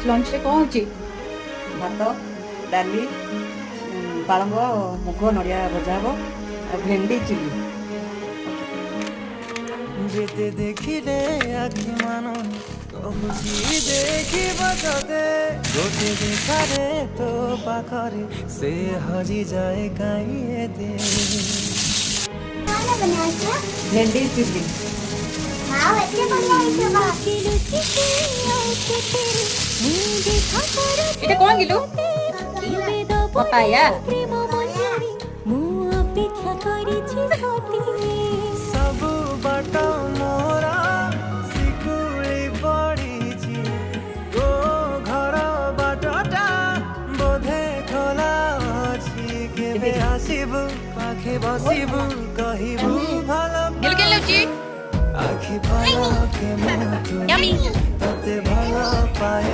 Launch ରେ କଣ ଅଛି? ଭାତ ଡାଲି ପାଳଙ୍ଗ ମୁଗ ନଡ଼ିଆ ଭଜା ହବ ଆଉ ଭେଣ୍ଡି ଚିଲି। যেতে দেখিলে আখি মান কহুছি দেখিব তোতে গোটে দেখারে তো পাখরে সে হজি যায় কাইয়েতে खाना बनाया ଭେଣ୍ଡି ଚିଲି। हाँ वैसे बनाया এটা কোন কিলো? পাপায়া। ସବୁ ବାଟ ମୋର ଶିକୁଳି ପଡ଼ିଛି ତୋ ଘର ବାଟଟା ବୋଧେ ଖୋଲା ଅଛି କେବେ ଆସିବୁ ପାଖେ ବସିବୁ କହିବୁ ଭଲ গেল গেল জি। আখি পলকে ମୁଁ Yummy. ତତେ ଭଲ ପାଏ